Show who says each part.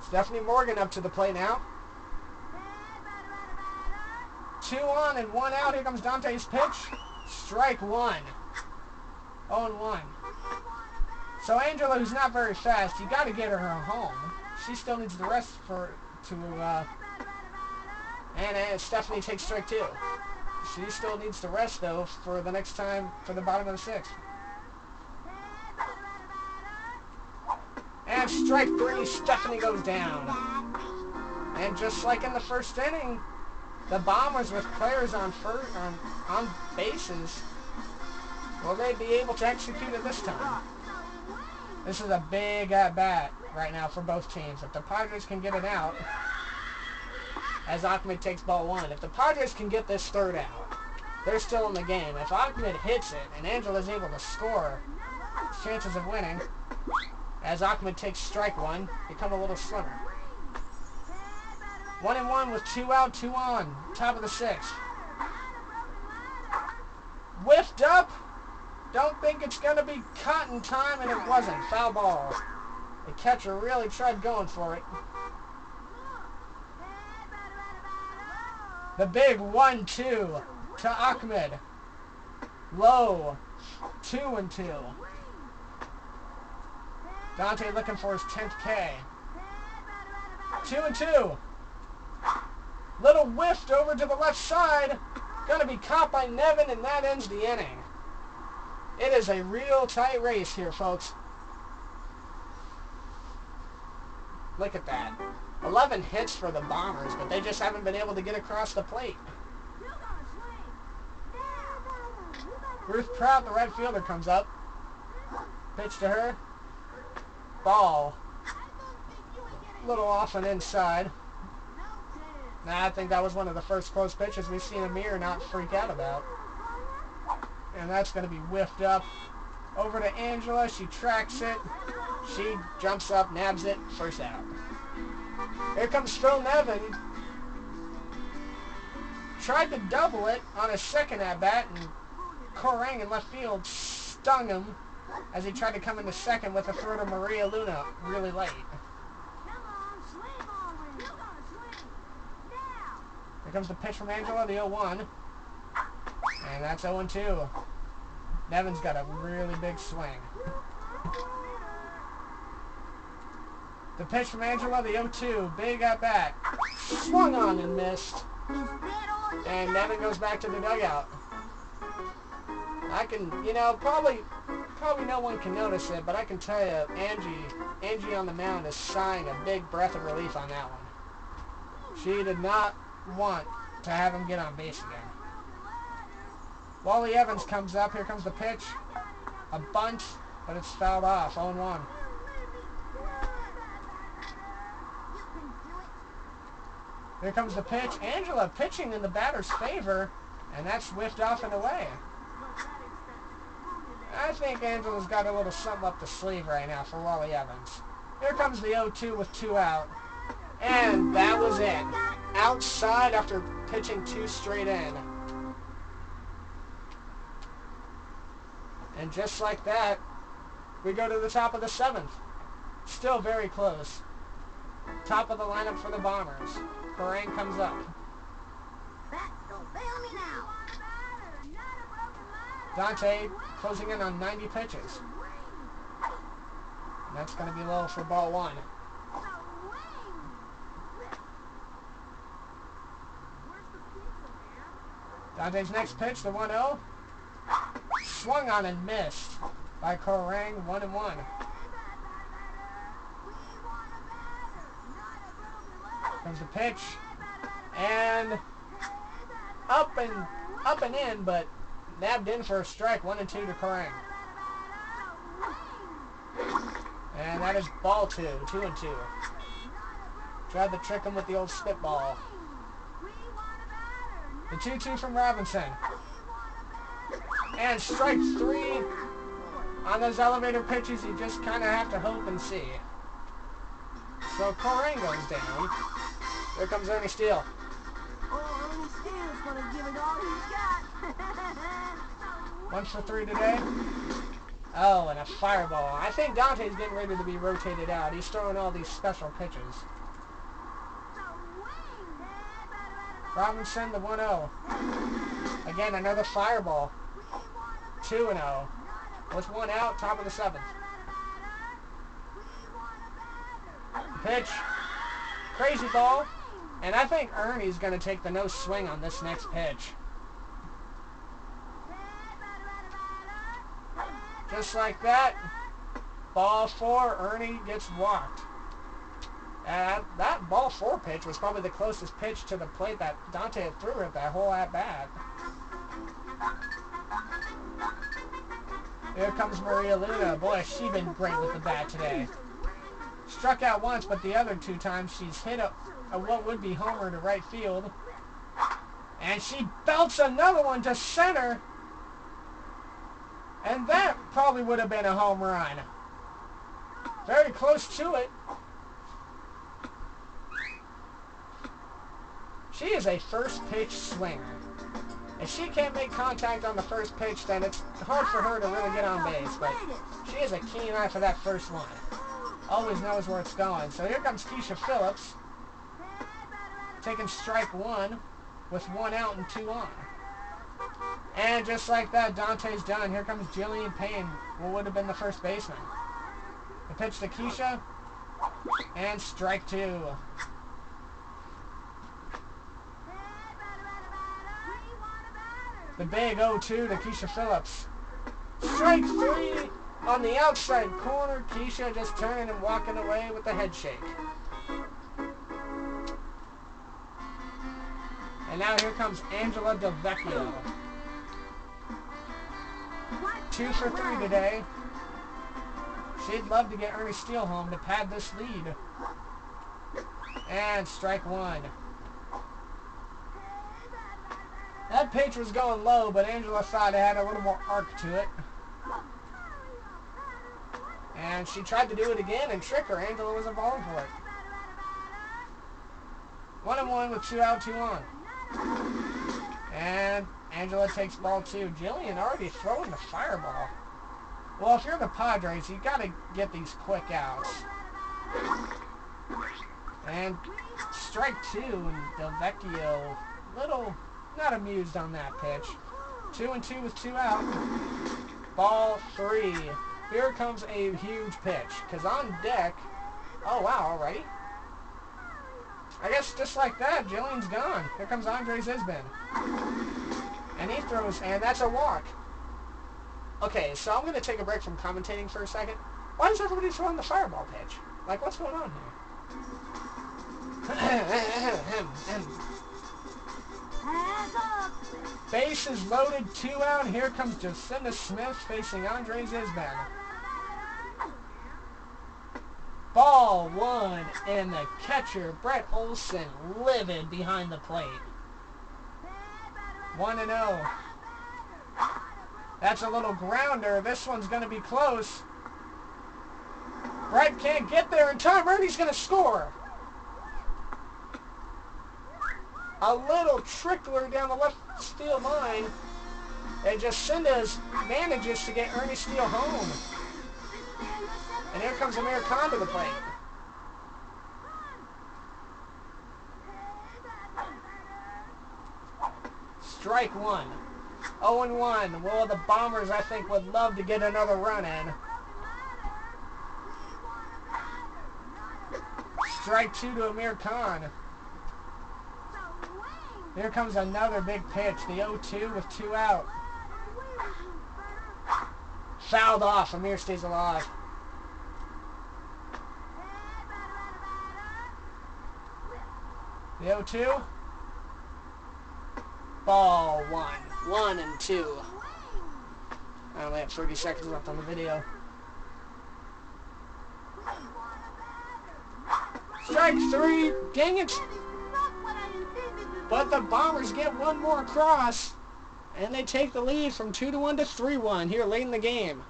Speaker 1: Stephanie Morgan up to the plate now. 2 on and 1 out. Here comes Dante's pitch. Strike 1. 0-1. So Angela, who's not very fast, you got to get her home. She still needs the rest and Stephanie takes strike 2. She still needs the rest though for the next time for the bottom of the 6th. And strike 3, Stephanie goes down. And just like in the first inning, the Bombers with players on bases, will they be able to execute it this time? This is a big at-bat right now for both teams. If the Padres can get it out, as Ahmed takes ball 1, if the Padres can get this third out, they're still in the game. If Ahmed hits it and Angela's able to score, chances of winning, as Ahmed takes strike 1, become a little slimmer. 1-1 with 2 out, 2 on. Top of the 6th. Whiffed up. Don't think it's going to be caught in time, and it wasn't. Foul ball. The catcher really tried going for it. The big 1-2 to Ahmed. Low. 2-2. Dante looking for his 10th K. 2-2. Little whiffed over to the left side. Going to be caught by Nevin, and that ends the inning. It is a real tight race here, folks. Look at that. 11 hits for the Bombers, but they just haven't been able to get across the plate. Ruth Prout, the right fielder, comes up. Pitch to her. Ball. A little off and inside. I think that was one of the first close pitches we've seen Amir not freak out about. And that's going to be whiffed up. Over to Angela. She tracks it. She jumps up, nabs it. First out. Here comes Phil Nevin. Tried to double it on his second at-bat, and Corang in left field stung him as he tried to come into second with a throw to Maria Luna really late. Here comes the pitch from Angela, the 0-1. And that's 0-2. Nevin's got a really big swing. The pitch from Angela, the 0-2. Big at bat. Swung on and missed. And Nevin goes back to the dugout. I can, probably no one can notice it, but I can tell you, Angie on the mound is sighing a big breath of relief on that one. She did not want to have him get on base again. Wally Evans comes up. Here comes the pitch. A bunt, but it's fouled off. 0-1. Here comes the pitch. Angela pitching in the batter's favor, and that's whiffed off and away. I think Angela's got a little something up the sleeve right now for Wally Evans. Here comes the 0-2 with 2 out. And that was it. Outside after pitching 2 straight in. And just like that, we go to the top of the 7th. Still very close. Top of the lineup for the Bombers. Corang comes up. Dante closing in on 90 pitches. And that's going to be low for ball 1. Dante's next pitch, the 1-0. Swung on and missed by Corang, 1-1. Comes the pitch, and up and in, but nabbed in for a strike. 1-2 to Corang. And that is ball 2, 2-2. Tried to trick him with the old spitball. The 2-2 from Robinson. And strike 3 on those elevator pitches. You just kind of have to hope and see. So Corang goes down. Here comes Ernie Steele.
Speaker 2: Oh, Ernie Steele's gonna give it all he's got.
Speaker 1: 1 for 3 today. Oh, and a fireball. I think Dante's getting ready to be rotated out. He's throwing all these special pitches. Robinson to 1-0. Again, another fireball. 2-0. With one out, top of the 7th. Pitch. Crazy ball. And I think Ernie's going to take the no swing on this next pitch. Just like that. Ball 4, Ernie gets walked. And that ball 4 pitch was probably the closest pitch to the plate that Dante had threw at that whole at-bat. Here comes Maria Luna. Boy, she's been great with the bat today. Struck out once, but the other 2 times she's hit a what would be homer to right field. And she belts another one to center. And that probably would have been a home run. Very close to it. She is a first pitch swinger. If she can't make contact on the first pitch, then it's hard for her to really get on base. But she has a keen eye for that first one. Always knows where it's going. So here comes Keisha Phillips. Taking strike 1 with 1 out and 2 on. And just like that, Dante's done. Here comes Jillian Payne, what would have been the first baseman. The pitch to Keisha. And strike 2. The big 0-2 to Keisha Phillips. Strike 3 on the outside corner. Keisha just turning and walking away with the head shake. And now here comes Angela Delvecchio. 2 for 3 today. She'd love to get Ernie Steele home to pad this lead. And strike 1. That pitch was going low, but Angela thought it had a little more arc to it. And she tried to do it again and trick her. Angela was involved for it. 1-1 with 2 out, 2 on. And Angela takes ball 2. Jillian already throwing the fireball. Well, if you're the Padres, you got to get these quick outs. And strike 2, and Delvecchio, little not amused on that pitch. 2-2 with 2 out. Ball 3. Here comes a huge pitch. Because on deck, oh wow, already? I guess just like that, Jillian's gone. Here comes Andre Zisbin. And he throws, and that's a walk. Okay, so I'm going to take a break from commentating for a second. Why is everybody throwing the fireball pitch? Like, what's going on here? Base is loaded, 2 out. Here comes Jacinda Smith facing Andre Zisbin. Ball 1, and the catcher, Brett Olson, livid behind the plate. 1-0. That's a little grounder. This one's going to be close. Brett can't get there in time. Ernie's going to score. A little trickler down the left field line. And Jacinda manages to get Ernie Steele home. And here comes Amir Khan to the plate. Strike 1. 0-1. Well, the Bombers, I think, would love to get another run in. Strike 2 to Amir Khan. Here comes another big pitch. The 0-2 with 2 out. Fouled off. Amir stays alive. The 0-2. Ball 1. 1-2. I only have 30 seconds left on the video. Strike 3. Dang it. But the Bombers get one more across. And they take the lead from 2-1 to 3-1 here late in the game.